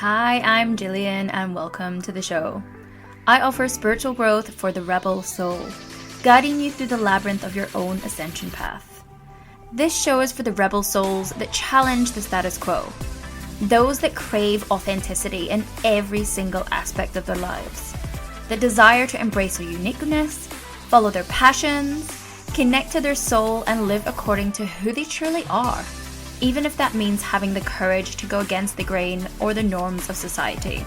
Hi, I'm Gillian and welcome to the show. I offer spiritual growth for the rebel soul, guiding you through the labyrinth of your own ascension path. This show is for the rebel souls that challenge the status quo, those that crave authenticity in every single aspect of their lives, that desire to embrace their uniqueness, follow their passions, connect to their soul, and live according to who they truly are, even if that means having the courage to go against the grain or the norms of society.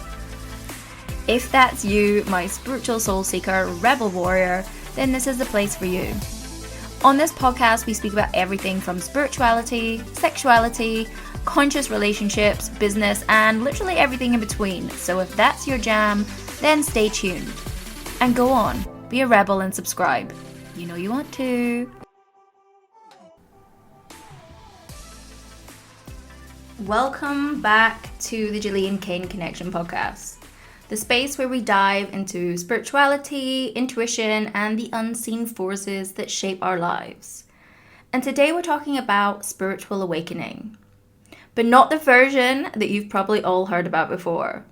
If that's you, my spiritual soul seeker, rebel warrior, then this is the place for you. On this podcast, we speak about everything from spirituality, sexuality, conscious relationships, business, and literally everything in between. So if that's your jam, then stay tuned. And go on, be a rebel and subscribe. You know you want to. Welcome back to the Gillian Kane Connection podcast, the space where we dive into spirituality, intuition, and the unseen forces that shape our lives. And today we're talking about spiritual awakening, but not the version that you've probably all heard about before.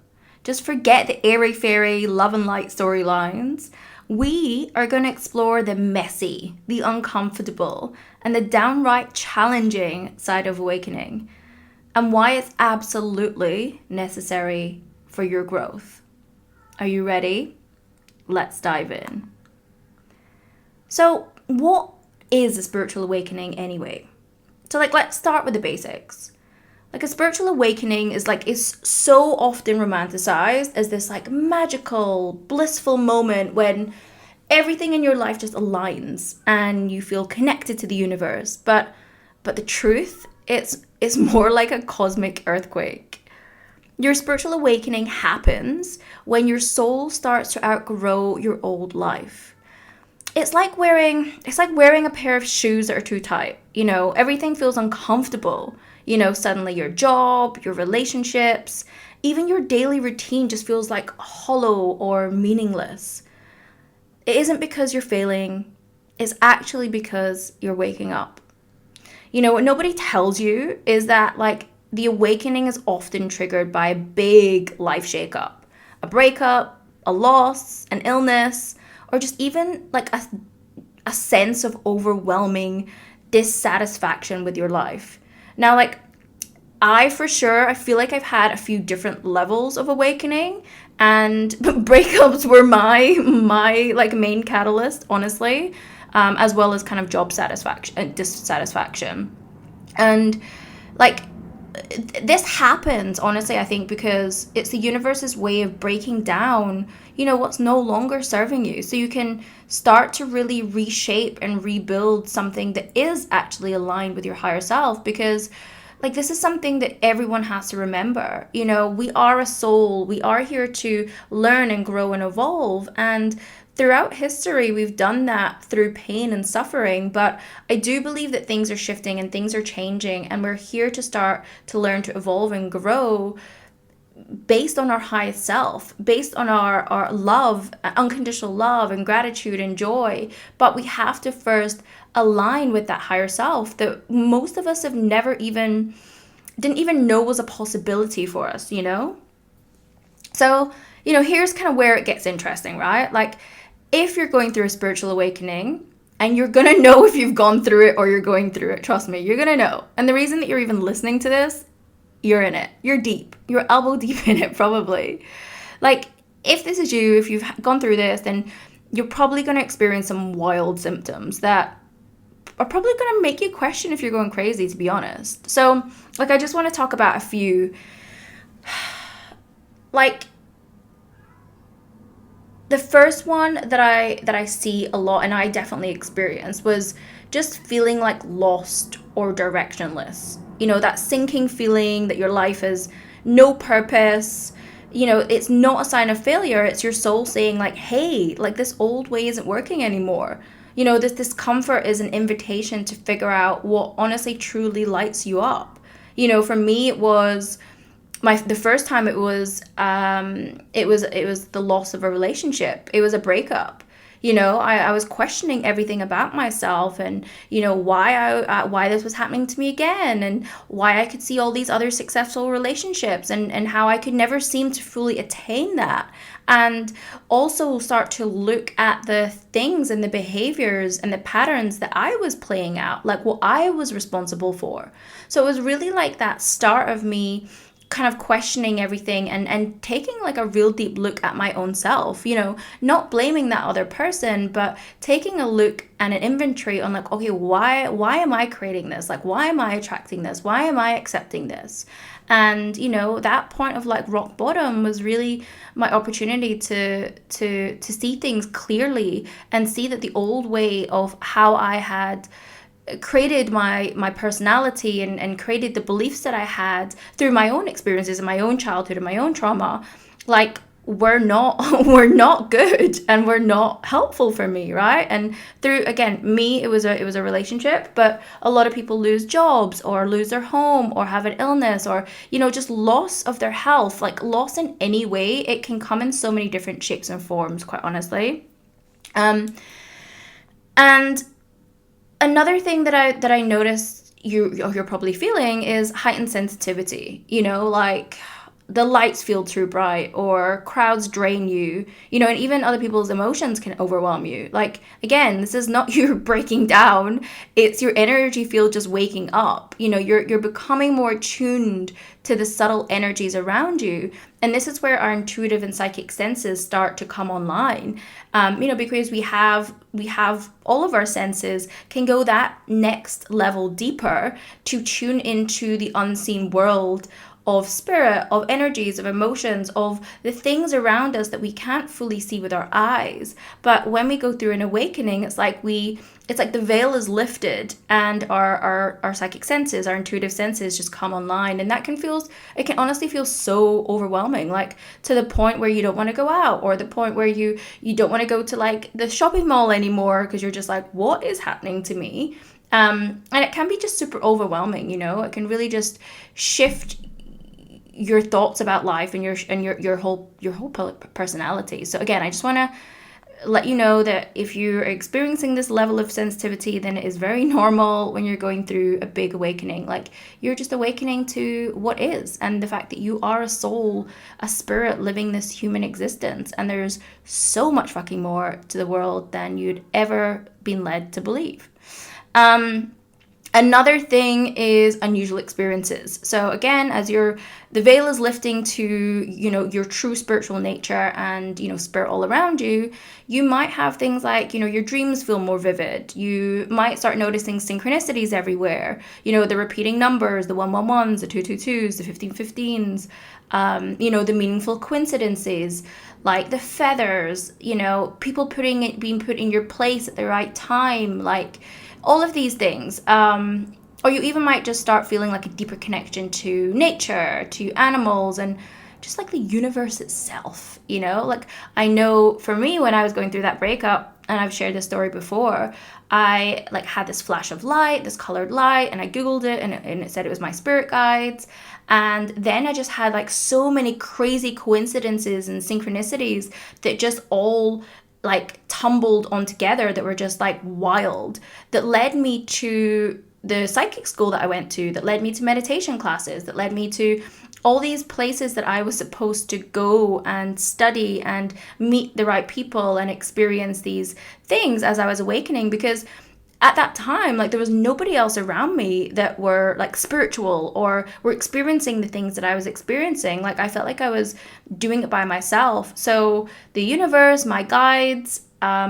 Just forget the airy-fairy love and light storylines. We are going to explore the messy, the uncomfortable, and the downright challenging side of awakening, and why it's absolutely necessary for your growth. Are you ready? Let's dive in. So, what is a spiritual awakening anyway? So, let's start with the basics. A spiritual awakening is so often romanticized as this magical, blissful moment when everything in your life just aligns and you feel connected to the universe. But the truth, it's more like a cosmic earthquake. Your spiritual awakening happens when your soul starts to outgrow your old life. It's like wearing a pair of shoes that are too tight. Everything feels uncomfortable. Suddenly your job, your relationships, even your daily routine just feels hollow or meaningless. It isn't because you're failing, it's actually because you're waking up. What nobody tells you is that the awakening is often triggered by a big life shakeup, a breakup, a loss, an illness, or just even a sense of overwhelming dissatisfaction with your life. Now, I feel like I've had a few different levels of awakening, and breakups were my main catalyst, honestly, as well as kind of job dissatisfaction. And this happens, honestly, I think, because it's the universe's way of breaking down, what's no longer serving you. So you can start to really reshape and rebuild something that is actually aligned with your higher self, because this is something that everyone has to remember. We are a soul. We are here to learn and grow and evolve. And throughout history, we've done that through pain and suffering. But I do believe that things are shifting and things are changing. And we're here to start to learn to evolve and grow based on our highest self, based on our love, unconditional love and gratitude and joy. But we have to first align with that higher self that most of us have didn't even know was a possibility for us, So, here's kind of where it gets interesting, right? If you're going through a spiritual awakening, and you're going to know if you've gone through it or you're going through it, trust me, you're going to know. And the reason that you're even listening to this, you're in it. You're deep. You're elbow deep in it, probably. If this is you, if you've gone through this, then you're probably going to experience some wild symptoms that are probably going to make you question if you're going crazy, to be honest. So, I just want to talk about a few. The first one that I see a lot, and I definitely experienced, was just feeling lost or directionless. That sinking feeling that your life has no purpose. It's not a sign of failure. It's your soul saying hey, this old way isn't working anymore. This discomfort is an invitation to figure out what honestly truly lights you up. For me, it was the first time it was the loss of a relationship. It was a breakup. I was questioning everything about myself, and why this was happening to me again, and why I could see all these other successful relationships, and how I could never seem to fully attain that. And also start to look at the things and the behaviors and the patterns that I was playing out, like what I was responsible for. So it was really like that start of me kind of questioning everything, and taking like a real deep look at my own self, not blaming that other person, but taking a look and an inventory on like, okay, why am I creating this? Like, why am I attracting this? Why am I accepting this? And that point of like rock bottom was really my opportunity to see things clearly, and see that the old way of how I had created my personality, and created the beliefs that I had through my own experiences and my own childhood and my own trauma, like were not were not good, and were not helpful for me, right? And through, again, me, it was a relationship, but a lot of people lose jobs, or lose their home, or have an illness, or just loss of their health, like loss in any way. It can come in so many different shapes and forms, quite honestly. And another thing that I noticed you're probably feeling is heightened sensitivity. Like the lights feel too bright, or crowds drain you, and even other people's emotions can overwhelm you. Like, again, this is not you breaking down, it's your energy field just waking up. You're becoming more attuned to the subtle energies around you. And this is where our intuitive and psychic senses start to come online. Because we have all of our senses can go that next level deeper to tune into the unseen world of spirit, of energies, of emotions, of the things around us that we can't fully see with our eyes. But when we go through an awakening, it's like the veil is lifted, and our psychic senses, our intuitive senses just come online. And it can honestly feel so overwhelming, like to the point where you don't want to go out, or the point where you don't want to go to like the shopping mall anymore, because you're just like, what is happening to me? And it can be just super overwhelming. It can really just shift your thoughts about life, and your whole personality. So again, I just want to let you know that if you're experiencing this level of sensitivity, then it is very normal when you're going through a big awakening. Like, you're just awakening to what is, and the fact that you are a soul, a spirit living this human existence, and there's so much fucking more to the world than you'd ever been led to believe. Another thing is unusual experiences. So again, as the veil is lifting to, your true spiritual nature, and, spirit all around you, you might have things like, your dreams feel more vivid. You might start noticing synchronicities everywhere. The repeating numbers, the 111s, the 222s, the 1515s, the meaningful coincidences, like the feathers, people being put in your place at the right time, like all of these things. Or you even might just start feeling like a deeper connection to nature, to animals, and just like the universe itself, Like, I know for me, when I was going through that breakup, and I've shared this story before, I like had this flash of light, this colored light, and I Googled it, and it said it was my spirit guides. And then I just had like so many crazy coincidences and synchronicities that just all like tumbled on together, that were just like wild, that led me to the psychic school that I went to, that led me to meditation classes, that led me to all these places that I was supposed to go and study and meet the right people and experience these things as I was awakening. Because at that time, like, there was nobody else around me that were like spiritual or were experiencing the things that I was experiencing. Like, I felt like I was doing it by myself. So the universe, my guides,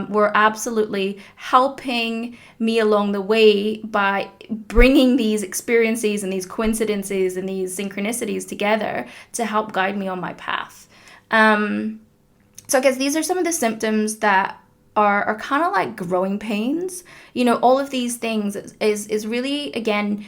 were absolutely helping me along the way by bringing these experiences and these coincidences and these synchronicities together to help guide me on my path. So I guess these are some of the symptoms that are kind of like growing pains. All of these things is really, again,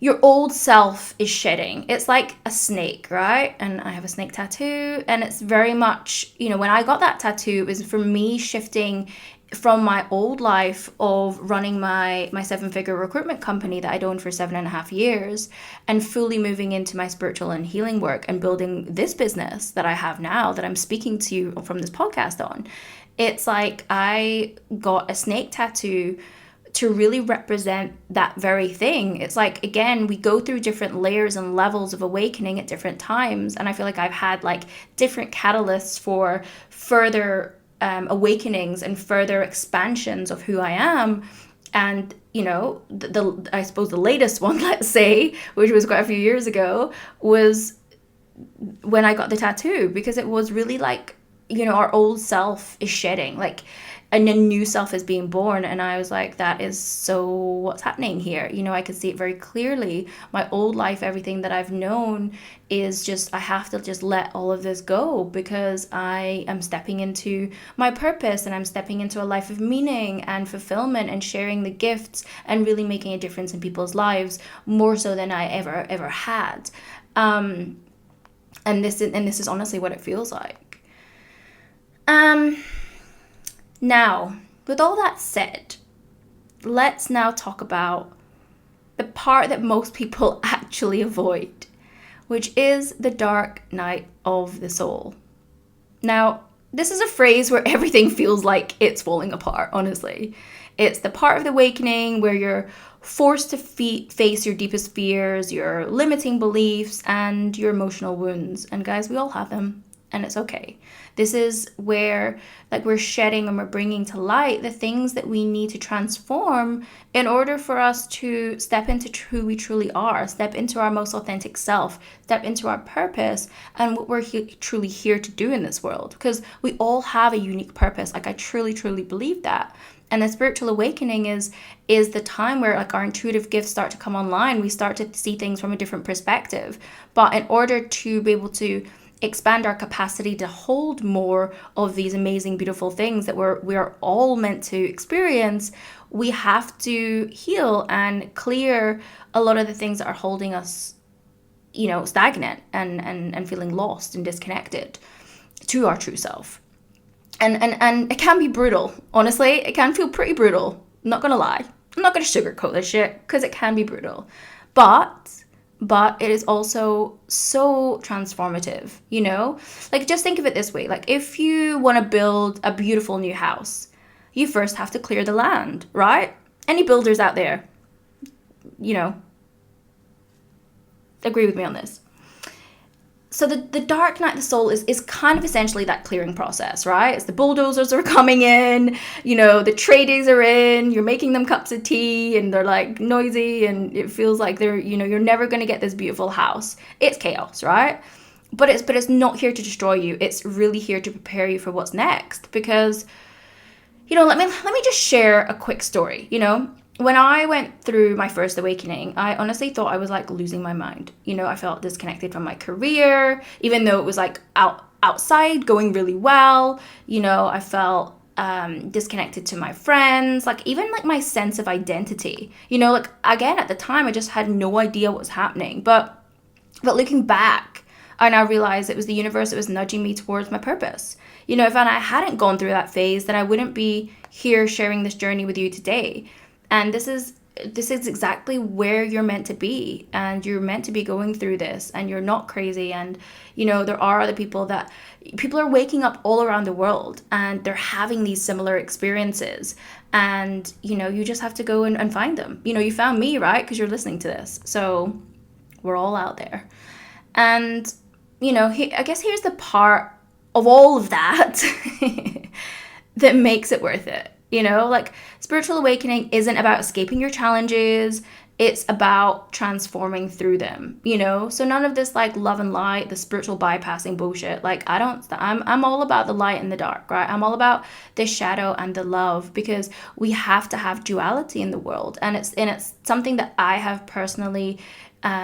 your old self is shedding. It's like a snake, right? And I have a snake tattoo, and it's very much, when I got that tattoo, it was for me shifting from my old life of running my 7-figure recruitment company that I'd owned for 7.5 years, and fully moving into my spiritual and healing work and building this business that I have now, that I'm speaking to you from this podcast on. It's like I got a snake tattoo to really represent that very thing. It's like, again, we go through different layers and levels of awakening at different times. And I feel like I've had like different catalysts for further awakenings and further expansions of who I am. And, you know, I suppose the latest one, let's say, which was quite a few years ago, was when I got the tattoo, because it was really like, you know, our old self is shedding, like, and a new self is being born. And I was like, that is so what's happening here. You know, I could see it very clearly. My old life, everything that I've known is just, I have to just let all of this go, because I am stepping into my purpose, and I'm stepping into a life of meaning and fulfillment and sharing the gifts and really making a difference in people's lives, more so than I ever had. And this is honestly what it feels like. Now, with all that said, let's now talk about the part that most people actually avoid, which is the dark night of the soul. Now, this is a phrase where everything feels like it's falling apart, honestly. It's the part of the awakening where you're forced to face your deepest fears, your limiting beliefs, and your emotional wounds. And guys, we all have them. And it's okay. This is where, like, we're shedding and we're bringing to light the things that we need to transform in order for us to step into who we truly are, step into our most authentic self, step into our purpose and what we're truly here to do in this world. Because we all have a unique purpose. Like, I truly believe that. And the spiritual awakening is the time where, like, our intuitive gifts start to come online. We start to see things from a different perspective. But in order to be able to expand our capacity to hold more of these amazing, beautiful things that we are all meant to experience, we have to heal and clear a lot of the things that are holding us, you know, stagnant and feeling lost and disconnected to our true self. And it can be brutal. Honestly, it can feel pretty brutal. I'm not gonna lie. I'm not gonna sugarcoat this shit, because it can be brutal. But it is also so transformative, you know? Like, just think of it this way. Like, if you want to build a beautiful new house, you first have to clear the land, right? Any builders out there, you know, agree with me on this. So the dark night of the soul is kind of essentially that clearing process, right? It's the bulldozers are coming in, you know, the tradies are in, you're making them cups of tea and they're like noisy and it feels like they're, you know, you're never going to get this beautiful house. It's chaos, right? But it's not here to destroy you. It's really here to prepare you for what's next. Because, you know, let me just share a quick story, you know? When I went through my first awakening, I honestly thought I was like losing my mind. You know, I felt disconnected from my career, even though it was like outside going really well. You know, I felt disconnected to my friends, like even like my sense of identity. You know, like again, at the time, I just had no idea what was happening. But looking back, I now realize it was the universe that was nudging me towards my purpose. You know, if I hadn't gone through that phase, then I wouldn't be here sharing this journey with you today. And this is exactly where you're meant to be, and you're meant to be going through this, and you're not crazy. And, you know, there are other people are waking up all around the world and they're having these similar experiences. And, you know, you just have to go and find them. You know, you found me, right? Because you're listening to this. So we're all out there. And, you know, I guess here's the part of all of that that makes it worth it. You know, like, spiritual awakening isn't about escaping your challenges. It's about transforming through them, you know? So none of this like love and light, the spiritual bypassing bullshit. Like, I'm all about the light and the dark, right? I'm all about the shadow and the love, because we have to have duality in the world. And it's something that I have personally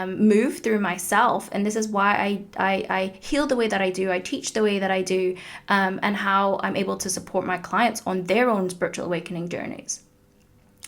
move through myself, and this is why I heal the way that I do, I teach the way that I do, and how I'm able to support my clients on their own spiritual awakening journeys.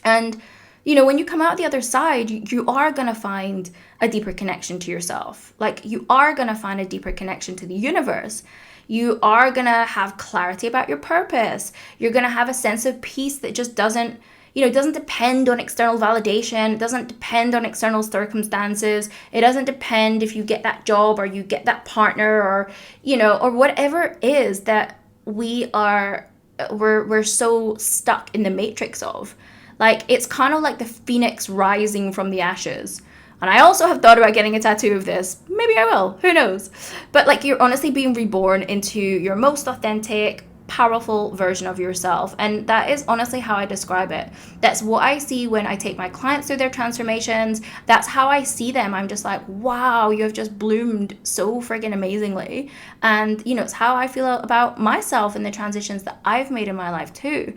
And, you know, when you come out the other side, you are going to find a deeper connection to yourself. Like, you are going to find a deeper connection to the universe. You are going to have clarity about your purpose. You're going to have a sense of peace that just doesn't depend on external validation. It doesn't depend on external circumstances. It doesn't depend if you get that job or you get that partner, or, you know, or whatever it is that we are we're so stuck in the matrix of. Like, it's kind of like the phoenix rising from the ashes. And I also have thought about getting a tattoo of this. Maybe I will. Who knows? But like, you're honestly being reborn into your most authentic, powerful version of yourself. And that is honestly how I describe it. That's what I see when I take my clients through their transformations. That's how I see them. I'm just like, wow, you have just bloomed so friggin' amazingly. And, you know, it's how I feel about myself and the transitions that I've made in my life too.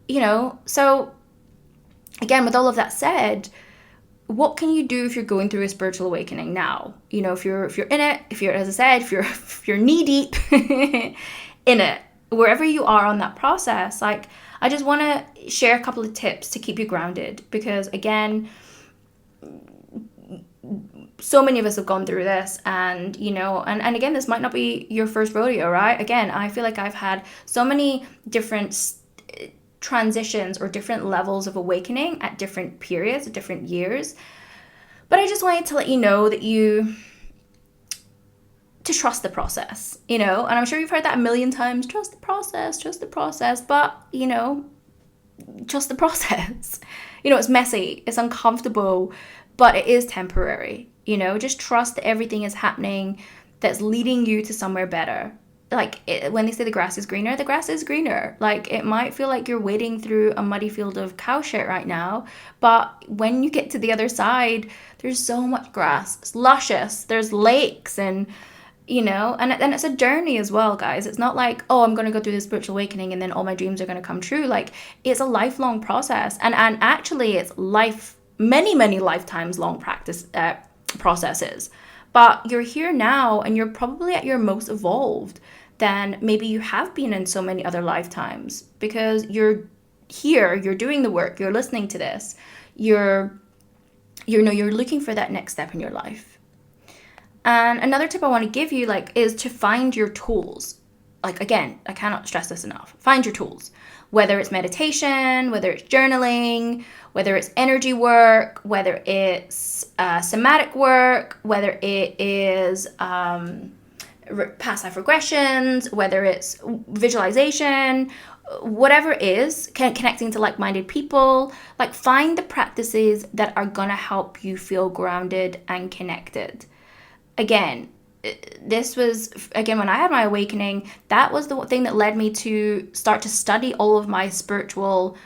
You know, so again, with all of that said, what can you do if you're going through a spiritual awakening now? You know, if you're in it, if you're, as I said, if you're knee deep in it, wherever you are on that process, like, I just want to share a couple of tips to keep you grounded, because again, so many of us have gone through this, and you know, and again, this might not be your first rodeo, right? Again, I feel like I've had so many different transitions or different levels of awakening at different periods, at different years. But I just wanted to let you know that to trust the process, you know, and I'm sure you've heard that a million times, trust the process, but you know, trust the process. You know, it's messy, it's uncomfortable, but it is temporary, you know, just trust that everything is happening that's leading you to somewhere better. Like, when they say the grass is greener, the grass is greener. Like, it might feel like you're wading through a muddy field of cow shit right now, but when you get to the other side, there's so much grass. It's luscious. There's lakes, and you know, and it's a journey as well, guys. It's not like, oh, I'm going to go through this spiritual awakening and then all my dreams are going to come true. Like, it's a lifelong process, and actually it's many lifetimes long processes. But you're here now, and you're probably at your most evolved than maybe you have been in so many other lifetimes, because you're here, you're doing the work, you're listening to this, you're looking for that next step in your life. And another tip I want to give you, like, is to find your tools. Like, again, I cannot stress this enough. Find your tools, whether it's meditation, whether it's journaling, whether it's energy work, whether it's somatic work, whether it is past life regressions, whether it's visualization, whatever it is, connecting to like-minded people. Like, find the practices that are gonna help you feel grounded and connected. Again, this was, again, when I had my awakening, that was the thing that led me to start to study all of my spiritual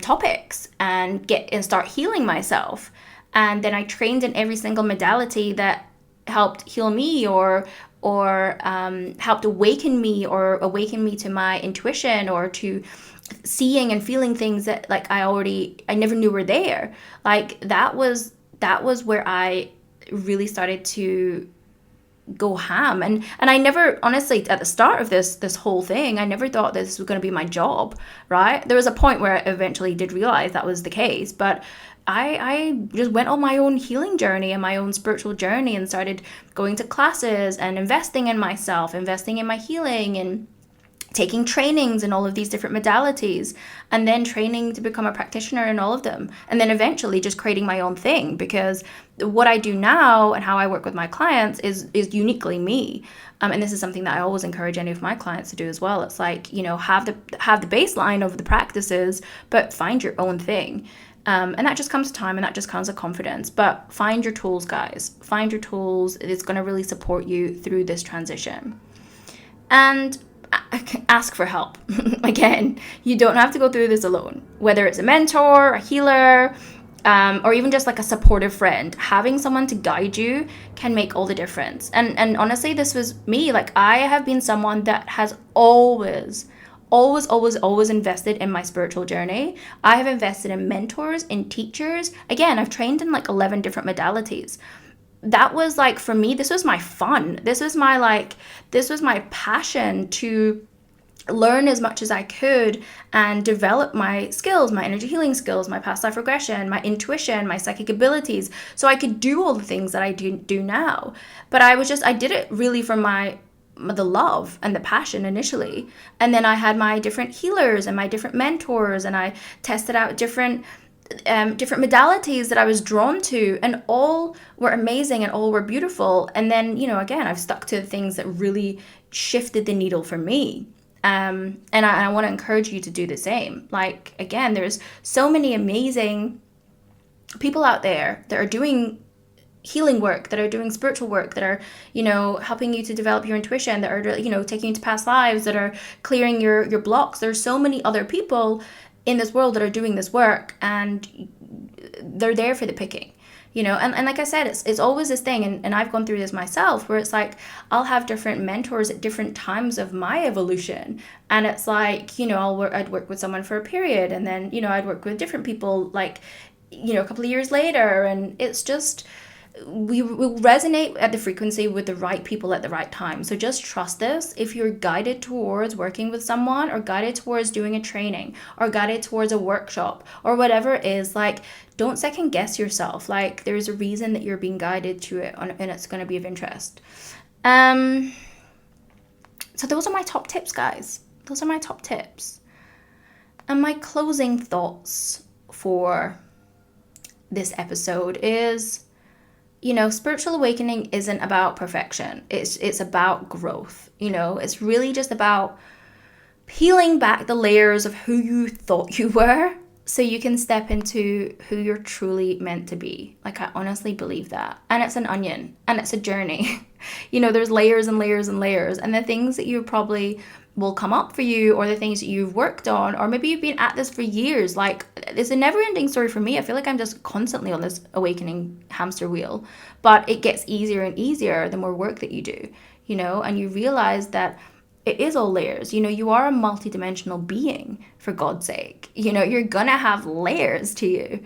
topics and start healing myself. And then I trained in every single modality that helped heal me or helped awaken me to my intuition, or to seeing and feeling things that, like, I never knew were there. Like, that was where I really started to go ham. And I never, honestly, at the start of this whole thing, I never thought this was going to be my job, right? There was a point where I eventually did realize that was the case, but I just went on my own healing journey and my own spiritual journey, and started going to classes and investing in myself, investing in my healing, and taking trainings in all of these different modalities, and then training to become a practitioner in all of them, and then eventually just creating my own thing, because what I do now and how I work with my clients is uniquely me. And this is something that I always encourage any of my clients to do as well. It's like, you know, have the baseline of the practices, but find your own thing. And that just comes to time, and that just comes with confidence. But find your tools, guys. Find your tools. It's going to really support you through this transition. And ask for help. Again, you don't have to go through this alone. Whether it's a mentor, a healer, or even just like a supportive friend, having someone to guide you can make all the difference. And honestly, this was me. Like, I have been someone that has always invested in my spiritual journey. I have invested in mentors, in teachers. Again, I've trained in like 11 different modalities. That was like, for me, this was my fun. This was my passion to learn as much as I could and develop my skills, my energy healing skills, my past life regression, my intuition, my psychic abilities, so I could do all the things that I do now. But I did it really for the love and the passion initially. And then I had my different healers and my different mentors, and I tested out different modalities that I was drawn to, and all were amazing and all were beautiful. And then, you know, again, I've stuck to things that really shifted the needle for me. And I want to encourage you to do the same. Like, again, there's so many amazing people out there that are doing healing work, that are doing spiritual work, that are, helping you to develop your intuition, that are, taking you to past lives, that are clearing your blocks. There's so many other people in this world that are doing this work, and they're there for the picking. And like I said, it's always this thing, and I've gone through this myself, where it's like I'll have different mentors at different times of my evolution, and it's like, I'd work with someone for a period, and then I'd work with different people, like, a couple of years later, and it's just, we will resonate at the frequency with the right people at the right time. So just trust this. If you're guided towards working with someone, or guided towards doing a training, or guided towards a workshop, or whatever it is, like, don't second guess yourself. Like, there's a reason that you're being guided to it, and it's going to be of interest. So those are my top tips, guys. Those are my top tips. And my closing thoughts for this episode is, spiritual awakening isn't about perfection. It's about growth. It's really just about peeling back the layers of who you thought you were, so you can step into who you're truly meant to be. Like, I honestly believe that. And it's an onion, and it's a journey. There's layers and layers and layers, and the things that you probably will come up for you, or the things that you've worked on, or maybe you've been at this for years. Like, it's a never-ending story for me. I feel like I'm just constantly on this awakening hamster wheel, but it gets easier and easier the more work that you do, and you realize that it is all layers. You are a multidimensional being, for God's sake. You're gonna have layers to you,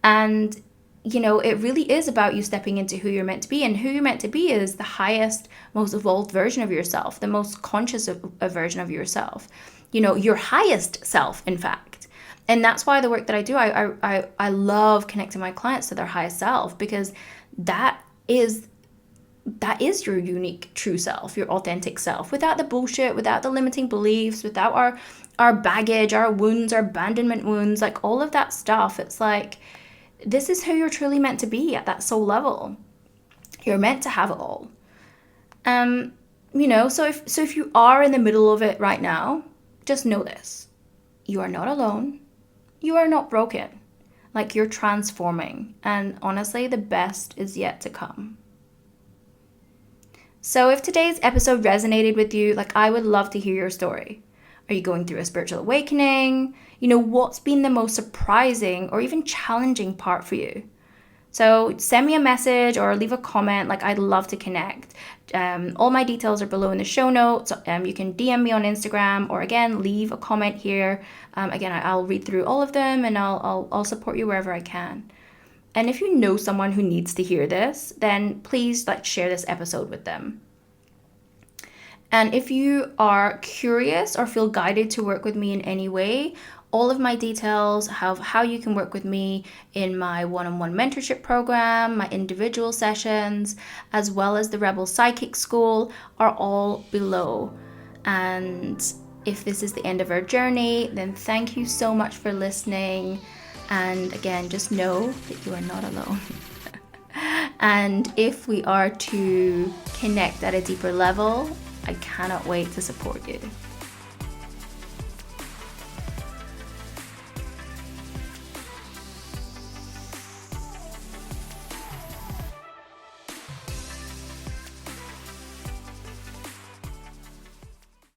and it really is about you stepping into who you're meant to be. And who you're meant to be is the highest, most evolved version of yourself, the most conscious version of yourself, your highest self, in fact. And that's why the work that I do, I love connecting my clients to their highest self, because that is your unique true self, your authentic self, without the bullshit, without the limiting beliefs, without our baggage, our wounds, our abandonment wounds, like all of that stuff. It's like, this is who you're truly meant to be at that soul level. You're meant to have it all. So if you are in the middle of it right now, just know this. You are not alone. You are not broken. Like, you're transforming. And honestly, the best is yet to come. So if today's episode resonated with you, like, I would love to hear your story. Are you going through a spiritual awakening? What's been the most surprising or even challenging part for you? So send me a message or leave a comment. Like, I'd love to connect. All my details are below in the show notes. You can DM me on Instagram, or again, leave a comment here. Again, I'll read through all of them, and I'll support you wherever I can. And if you know someone who needs to hear this, then please, share this episode with them. And if you are curious or feel guided to work with me in any way, all of my details of how you can work with me in my one-on-one mentorship program, my individual sessions, as well as the Rebel Psychic School, are all below. And if this is the end of our journey, then thank you so much for listening. And again, just know that you are not alone. And if we are to connect at a deeper level, I cannot wait to support you.